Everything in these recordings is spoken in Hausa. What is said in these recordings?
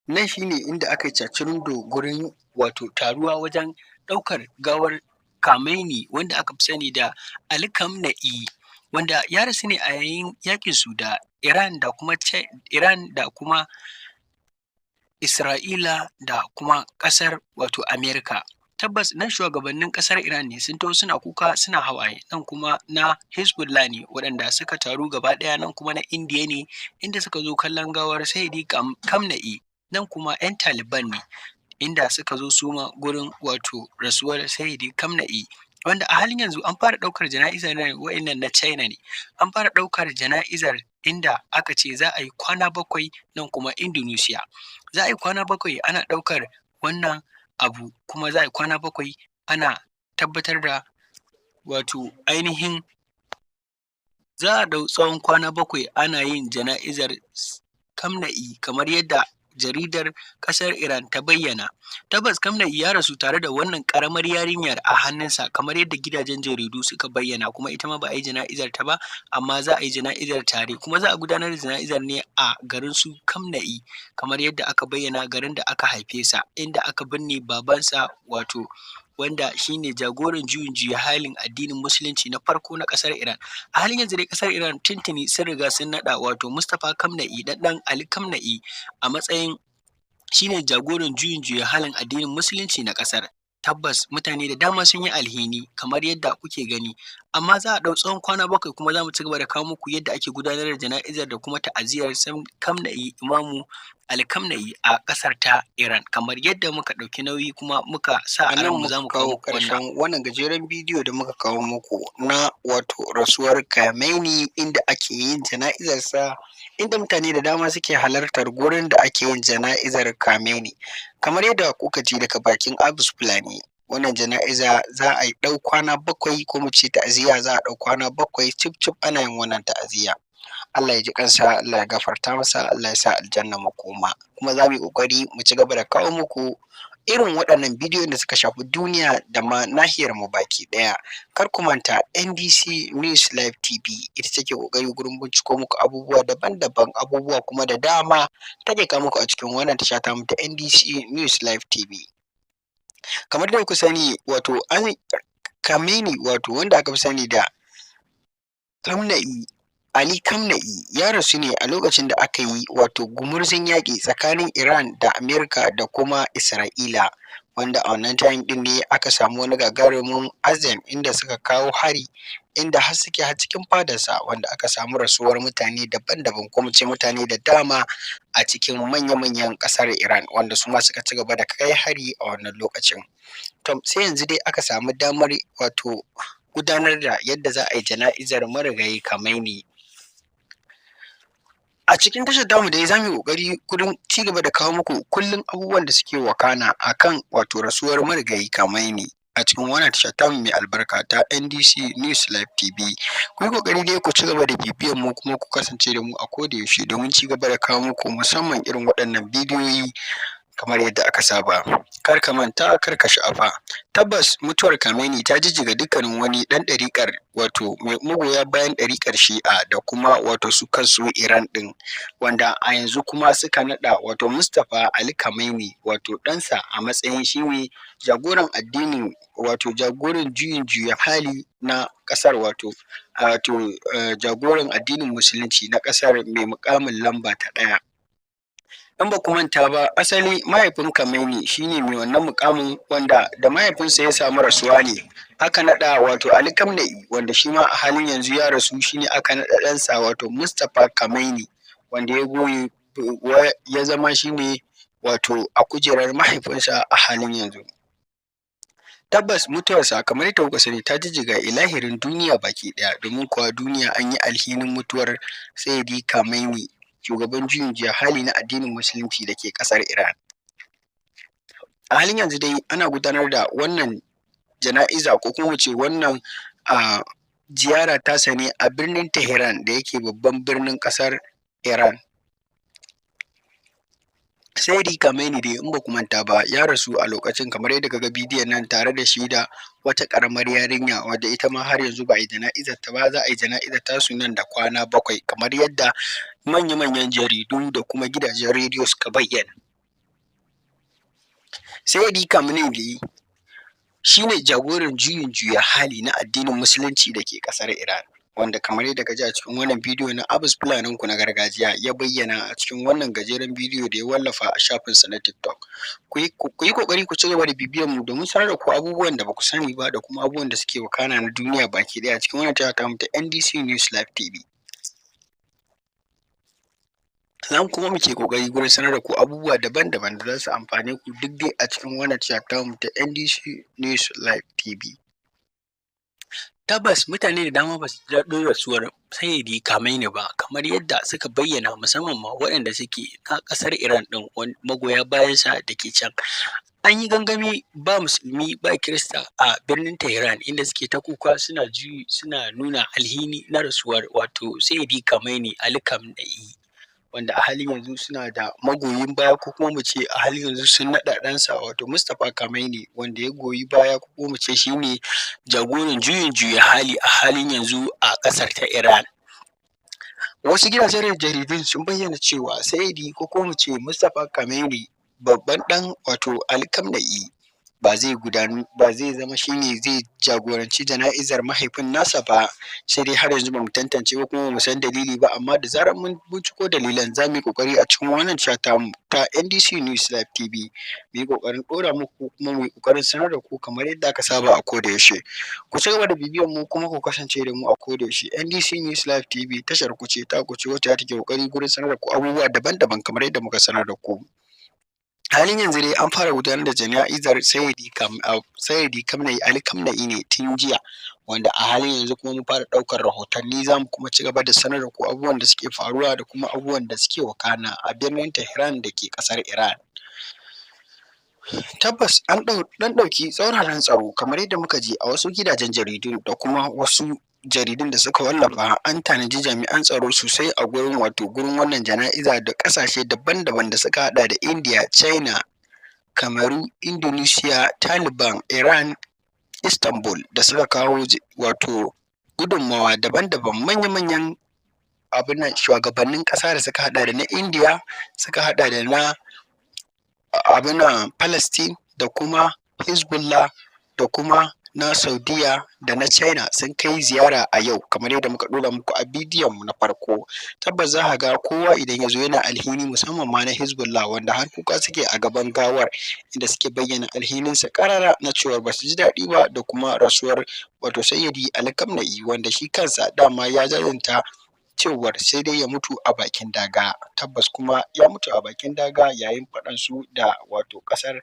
Nan shi ne inda aka yi cincirindo gurin wato taruwa wajen ɗaukar gawar Khamenei wanda aka fi sani da Ali Khamenei, wanda ya rasu ne a yayin yaƙinsu da Iran da kuma Isra'ila da kuma ƙasar wato Amerika. Tabbas nan shugabannin ƙasar Iran ne sun taho suna kuka suna hawaye, nan kuma na Hezbollah ne waɗanda suka taru gaba ɗaya, nan kuma na Indiya ne inda suka zo kallon gawar Saidi Khamenei, nan kuma 'yan Taliban ne inda suka zo su ma gurin wato rasuwar Saidi Khamenei, wanda a halin yanzu an fara ɗaukar jana'izar nan waɗannan na China ne, an fara ɗaukar jana'izar inda aka ce za a yi kwana 7 nan kuma Indonesia. Za a yi kwana 7 ana ɗaukar wannan abu kuma za a yi kwana 7 ana tabbatar da wato ainihin za a ɗau tsawon kwana 7 ana yin jana'izar Khamenei kamar yadda jaridar ƙasar Iran ta bayyana. Tabbas Khamenei ya rasu tare da wannan ƙaramar yarinyar a hannunsa kamar yadda gidajen jaridu suka bayyana, kuma ita ma ba a yi jana'izar ta ba amma za a yi jana'izar tare, kuma za a gudanar da jana'izar ne a garin su Khamenei kamar yadda aka bayyana, garin da aka haife sa, inda aka binne babansa wato wanda shi ne jagoran juyin juya halin addinin musulunci na farko na ƙasar Iran. A halin yanzu dai ƙasar Iran tuntuni sun riga sun naɗa wato Mustapha Khamenei ɗan Ali Khamenei a matsayin shi ne jagoran juyin juya halin addinin musulunci na ƙasar. Tabbas mutane da dama sun yi alhini kamar yadda kuke gani, amma za a ɗau tsawon kwana 7 kuma za mu ci gaba da kawo muku yadda ake gudanar da jana'izar da kuma ta'aziyyar Khamenei, Imamu Ali Khamenei a ƙasar ta Iran, kamar yadda muka ɗauki nauyi kuma muka sa a ranmu za mu kawo ƙarshen wannan gajeren bidiyo da muka kawo muku na wato rasuwar Khamenei, inda ake yin jana'izarsa, inda mutane da dama suke halartar gurin da ake yin jana'izar Khamenei. Kamar yadda kuka ji daga bakin Abus Fulani, wannan jana'iza za a yi ɗau kwana 7 ko mu ce ta'aziyya za a ɗau kwana 7 cif ana yin wannan ta'aziyya. Allah ya ji kansa, Allah ya gafarta masa, Allah ya sa aljanna makoma. Kuma za mu yi ƙoƙari mu ci gaba da kawo muku irin waɗannan bidiyon da suka shafi duniya da ma nahiyar mu baki ɗaya. Kar ku manta NDC News Live TV ita take ƙoƙari gurin binciko muku abubuwa daban-daban, abubuwa kuma da dama take kawo muku a cikin wannan tasha tamu ta NDC News Live TV. Kamar dai ku sani wato Khamenei wato wanda aka fi sani da Khamenei, Ali Khamenei ya rasu ne a lokacin da aka yi wato gumurzun yaƙi tsakanin Iran da Amerika da kuma Isra'ila, wanda a wannan time ɗin ne aka samu wani gagarumin azam inda suka kawo hari, inda har suke har cikin fadarsa, wanda aka samu rasuwar mutane daban-daban ko mu ce mutane da dama a cikin manya-manyan ƙasar Iran, wanda su ma suka ci gaba da kai hari a wannan lokacin. To sai yanzu dai aka samu damar wato gudanar da yadda za a yi jana'izar marigayi Khamenei. A cikin tashar tamu dai za mu yi ƙoƙari gurin ci gaba da kawo muku kullum abubuwan da suke wakana a kan wato rasuwar marigayi Khamenei a cikin wannan tashar tamu mai albarka ta NDC News Live TV. Ku yi ƙoƙari dai ku ci gaba da bibiyar mu kuma ku kasance da mu a koda yaushe domin ci gaba da kawo muku musamman irin waɗannan bidiyoyi kamar yadda aka saba. Kar ka manta, kar ka sha'afa. Tabbas mutuwar Khamenei ta jijjiga dukkanin wani ɗan ɗariƙar wato magoya bayan ɗariƙar Shi'a da kuma wato su kansu Iran ɗin, wanda a yanzu kuma suka naɗa wato Mustapha Ali Khamenei wato ɗansa a matsayin shi ne jagoran addinin wato jagoran juyin juya hali na ƙasar wato jagoran addinin musulunci na ƙasar mai muƙamin lamba ta 1. In ba ku manta ba, asali mahaifin Khamenei shi ne mai wannan muƙamin, wanda da mahaifinsa ya samu rasuwa ne aka naɗa wato Ali Khamenei, wanda shi ma a halin yanzu ya rasu, shi ne aka naɗa ɗansa wato Mustapha Khamenei, wanda ya zama shi ne wato a kujerar mahaifinsa a halin yanzu. Tabbas mutuwarsa kamar yadda kuka sani ta jijjiga ilahirin duniya baki ɗaya, domin kuwa duniya an yi alhinin mutuwar Saidi Khamenei, shugaban juyin juya hali na addinin musulunci da ke ƙasar Iran. A halin yanzu dai ana gudanar da wannan jana'iza ko kuma mu ce wannan ziyara tasa ne a birnin Tehran da yake babban birnin ƙasar Iran. Saidi Khamenei dai in ba ku manta ba ya rasu a lokacin, kamar yadda kaga bidiyon nan, tare da shi da wata ƙaramar yarinya wadda ita ma har yanzu ba a yi jana'izar ta ba, za a yi jana'izar tasu nan da kwana 7 kamar yadda manya-manyan jaridu da kuma gidajen rediyo suka bayyana. Sayyidi Khamenei shi ne jagoran juyin juya hali na addinin musulunci da ke ƙasar Iran, wanda kamar yadda ka ji a cikin wannan bidiyo na Abus Fulaninku na gargajiya ya bayyana a cikin wannan gajeren bidiyo da ya wallafa a shafinsa na TikTok. Ku yi ƙoƙari ku ci gaba da bibiyar mu domin sanar da ku abubuwan da ba ku sani ba da kuma abubuwan da suke wakana na duniya baki ɗaya a cikin wannan tasha tamu ta NDC News Live TV. Za mu kuma muke ƙoƙari gurin sanar da ku abubuwa daban-daban da za su amfane ku duk dai a cikin wannan tasha tamu ta NDC News Live TV. Tabbas mutane da dama ba su ji daɗin rasuwar Sayyidi Khamenei ba, kamar yadda suka bayyana, musamman ma waɗanda suke a ƙasar Iran ɗin magoya bayansa da ke can. An yi gangami ba musulmi ba kirista a birnin Tehran, inda suke ta kuka suna nuna alhini na rasuwar wato Sayyidi Khamenei Ali Khamenei, wanda a halin yanzu suna da magoyin baya, ko kuma mu ce a halin yanzu sun naɗa ɗansa wato Mustapha Khamenei, wanda ya goyi baya, ko kuma mu ce shi ne jagoran juyin juya hali a halin yanzu a ƙasar ta Iran. Wasu gidajen jaridun sun bayyana cewa Sayyidi, ko kuma mu ce Mustapha Khamenei, babban ɗan wato Ali Khamenei, ba zai zama shi ne zai jagoranci jana'izar mahaifin nasa ba, sai dai har yanzu ba mu tantance ba kuma ba mu san dalili ba, amma da zarar mun binciko dalilan za mu yi ƙoƙari a cikin wannan tasha tamu ta NDC News Live TV mu yi ƙoƙarin ɗora muku, kuma mu yi ƙoƙarin sanar da ku kamar yadda aka saba a koda yaushe. Ku ci gaba da bibiyar mu kuma ku kasance da mu a koda yaushe. NDC News Live TV tashar ku ce, taku ce, wacce take ƙoƙari gurin sanar da ku abubuwa daban-daban kamar yadda muka sanar da ku. Halin yanzu dai an fara gudanar da jana'izar Sayyidi Khamenei Ali Khamenei ne tun jiya, wanda a halin yanzu kuma mun fara ɗaukar rahotanni, za mu kuma ci gaba da sanar da ku abubuwan da suke faruwa da kuma abubuwan da suke wakana a birnin Tehran da ke ƙasar Iran. Tabbas an ɗauki tsauraran tsaro kamar yadda muka ji a wasu gidajen jaridu da kuma wasu jaridun da suka wallafa, an tanaji jami'an tsaro sosai a gurin wannan jana'iza da ƙasashe daban-daban da suka haɗa da India, China, Kamaru, Indonesia, Taliban, Iran, Istanbul, da suka kawo wato gudunmawa daban-daban. Manya-manyan shugabannin ƙasa da suka haɗa da na India, suka haɗa da na Palestine, da kuma Hezbollah, da kuma na Saudiya, da na China sun kai ziyara a yau, kamar yadda muka ɗora muku a bidiyon mu na farko. Tabbas za ka ga kowa idan ya zo yana alhini, musamman ma na Hezbollah, wanda har kuka suke a gaban gawar, inda suke bayyana alhininsa ƙarara na cewa ba su ji daɗi ba da kuma rasuwar wato Sayyidi Ali Khamenei, wanda shi kansa dama ya jajanta cewar sai dai ya mutu a bakin daga. Tabbas kuma ya mutu a bakin daga yayin faɗansu da wato ƙasar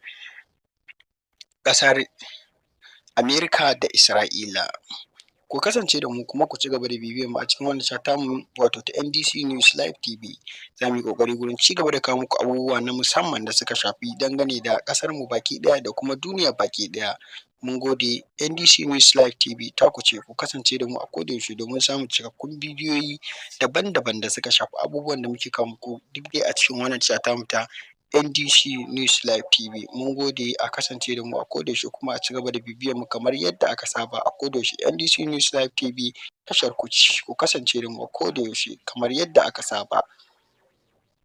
Amerika da Isra'ila. Ku kasance da mu kuma ku ci gaba da bibiyar mu a cikin wannan tasha tamu wato ta NDC News Live TV. Za mu yi ƙoƙari gurin ci gaba da kawo muku abubuwa na musamman da suka shafi dangane da ƙasar mu baki ɗaya da kuma duniya baki ɗaya. Mun gode. NDC News Live TV taku ce, ku kasance da mu a koda yaushe domin samun cikakkun bidiyoyi daban-daban da suka shafi abubuwan da muke kawo muku duk dai a cikin wannan tasha tamu ta NDC News Live TV. Mun gode, a kasance da mu a koda yaushe kuma a ci gaba da bibiyar mu kamar yadda aka saba a koda yaushe. NDC News Live TV tashar ku ce, ku kasance da mu a koda yaushe kamar yadda aka saba.